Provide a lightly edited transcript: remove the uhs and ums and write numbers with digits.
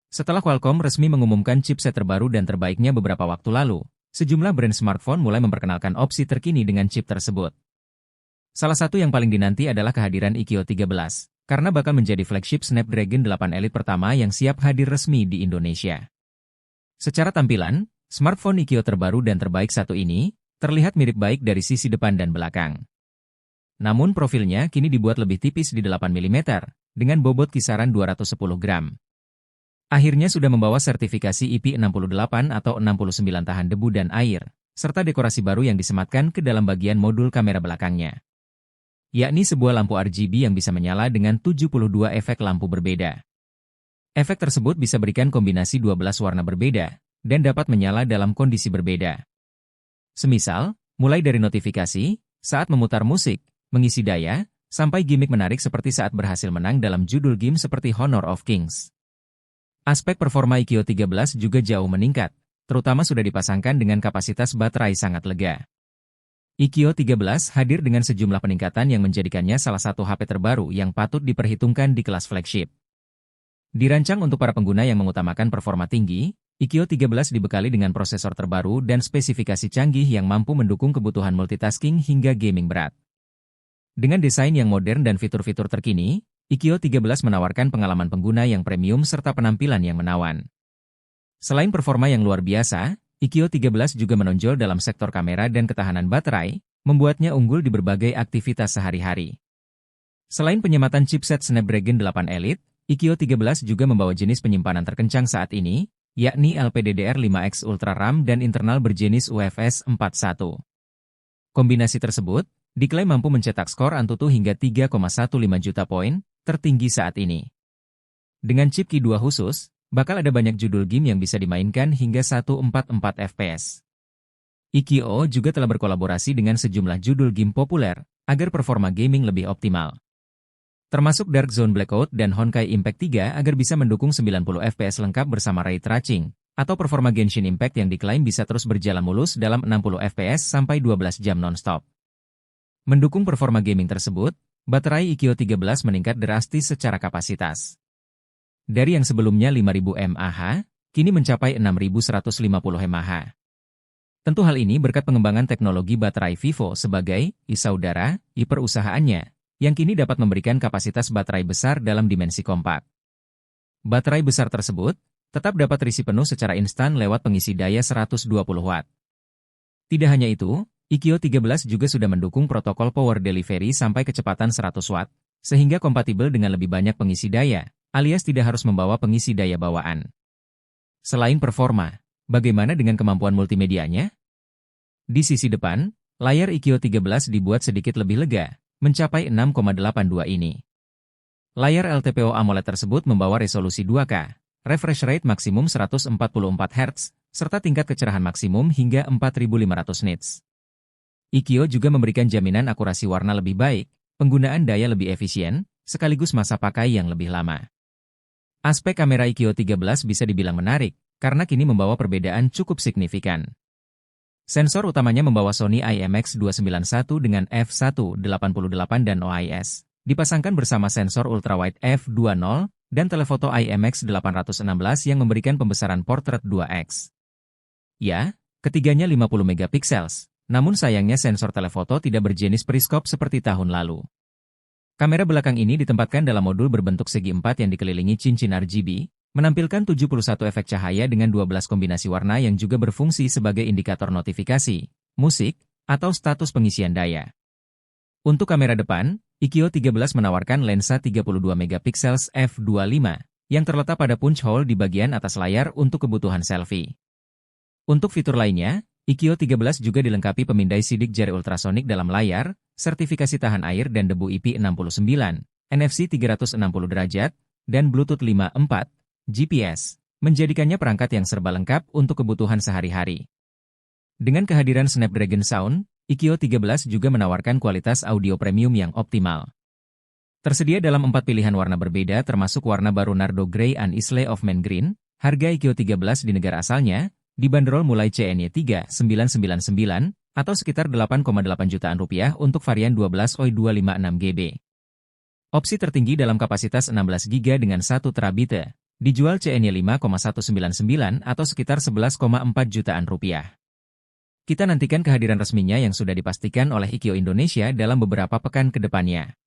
Setelah Qualcomm resmi mengumumkan chipset terbaru dan terbaiknya beberapa waktu lalu, sejumlah brand smartphone mulai memperkenalkan opsi terkini dengan chip tersebut. Salah satu yang paling dinanti adalah kehadiran Iqoo 13, karena bakal menjadi flagship Snapdragon 8 Elite pertama yang siap hadir resmi di Indonesia. Secara tampilan, smartphone Iqoo terbaru dan terbaik satu ini terlihat mirip baik dari sisi depan dan belakang. Namun profilnya kini dibuat lebih tipis di 8 mm, dengan bobot kisaran 210 gram. Akhirnya sudah membawa sertifikasi IP68 atau 69 tahan debu dan air, serta dekorasi baru yang disematkan ke dalam bagian modul kamera belakangnya. Yakni sebuah lampu RGB yang bisa menyala dengan 72 efek lampu berbeda. Efek tersebut bisa berikan kombinasi 12 warna berbeda, dan dapat menyala dalam kondisi berbeda. Semisal, mulai dari notifikasi, saat memutar musik, mengisi daya, sampai gimmick menarik seperti saat berhasil menang dalam judul game seperti Honor of Kings. Aspek performa Iqoo 13 juga jauh meningkat, terutama sudah dipasangkan dengan kapasitas baterai sangat lega. Iqoo 13 hadir dengan sejumlah peningkatan yang menjadikannya salah satu HP terbaru yang patut diperhitungkan di kelas flagship. Dirancang untuk para pengguna yang mengutamakan performa tinggi, Iqoo 13 dibekali dengan prosesor terbaru dan spesifikasi canggih yang mampu mendukung kebutuhan multitasking hingga gaming berat. Dengan desain yang modern dan fitur-fitur terkini, Iqoo 13 menawarkan pengalaman pengguna yang premium serta penampilan yang menawan. Selain performa yang luar biasa, Iqoo 13 juga menonjol dalam sektor kamera dan ketahanan baterai, membuatnya unggul di berbagai aktivitas sehari-hari. Selain penyematan chipset Snapdragon 8 Elite, Iqoo 13 juga membawa jenis penyimpanan terkencang saat ini, yakni LPDDR5X Ultra RAM dan internal berjenis UFS 4.1. Kombinasi tersebut diklaim mampu mencetak skor Antutu hingga 3,15 juta poin, tertinggi saat ini. Dengan chip Qi2 khusus, bakal ada banyak judul game yang bisa dimainkan hingga 144 fps. Iqoo juga telah berkolaborasi dengan sejumlah judul game populer, agar performa gaming lebih optimal. Termasuk Dark Zone Blackout dan Honkai Impact 3 agar bisa mendukung 90 fps lengkap bersama ray tracing, atau performa Genshin Impact yang diklaim bisa terus berjalan mulus dalam 60 fps sampai 12 jam non-stop. Mendukung performa gaming tersebut, baterai Iqoo 13 meningkat drastis secara kapasitas. Dari yang sebelumnya 5000 mAh, kini mencapai 6150 mAh. Tentu hal ini berkat pengembangan teknologi baterai Vivo sebagai saudara perusahaannya, yang kini dapat memberikan kapasitas baterai besar dalam dimensi kompak. Baterai besar tersebut tetap dapat terisi penuh secara instan lewat pengisi daya 120 watt. Tidak hanya itu, Iqoo 13 juga sudah mendukung protokol power delivery sampai kecepatan 100 watt, sehingga kompatibel dengan lebih banyak pengisi daya, alias tidak harus membawa pengisi daya bawaan. Selain performa, bagaimana dengan kemampuan multimedianya? Di sisi depan, layar Iqoo 13 dibuat sedikit lebih lega, mencapai 6,82 ini. Layar LTPO AMOLED tersebut membawa resolusi 2K, refresh rate maksimum 144 Hz, serta tingkat kecerahan maksimum hingga 4500 nits. Iqoo juga memberikan jaminan akurasi warna lebih baik, penggunaan daya lebih efisien, sekaligus masa pakai yang lebih lama. Aspek kamera Iqoo 13 bisa dibilang menarik, karena kini membawa perbedaan cukup signifikan. Sensor utamanya membawa Sony IMX291 dengan f1.88 dan OIS, dipasangkan bersama sensor ultrawide f2.0 dan telefoto IMX816 yang memberikan pembesaran portrait 2x. Ya, ketiganya 50 megapiksel. Namun sayangnya sensor telefoto tidak berjenis periskop seperti tahun lalu. Kamera belakang ini ditempatkan dalam modul berbentuk segi 4 yang dikelilingi cincin RGB, menampilkan 71 efek cahaya dengan 12 kombinasi warna yang juga berfungsi sebagai indikator notifikasi, musik, atau status pengisian daya. Untuk kamera depan, Iqoo 13 menawarkan lensa 32 megapiksel f2.5 yang terletak pada punch hole di bagian atas layar untuk kebutuhan selfie. Untuk fitur lainnya, Iqoo 13 juga dilengkapi pemindai sidik jari ultrasonik dalam layar, sertifikasi tahan air dan debu IP69, NFC 360 derajat, dan Bluetooth 5.4, GPS, menjadikannya perangkat yang serba lengkap untuk kebutuhan sehari-hari. Dengan kehadiran Snapdragon Sound, Iqoo 13 juga menawarkan kualitas audio premium yang optimal. Tersedia dalam 4 pilihan warna berbeda termasuk warna baru Nardo Grey and Islay of Man Green, harga Iqoo 13 di negara asalnya dibanderol mulai CNY 3.999 atau sekitar 8,8 jutaan rupiah untuk varian 12 OI 256 GB. Opsi tertinggi dalam kapasitas 16 GB dengan 1 terabit, Dijual CNY 5,199 atau sekitar 11,4 jutaan rupiah. Kita nantikan kehadiran resminya yang sudah dipastikan oleh Ikkyo Indonesia dalam beberapa pekan ke depannya.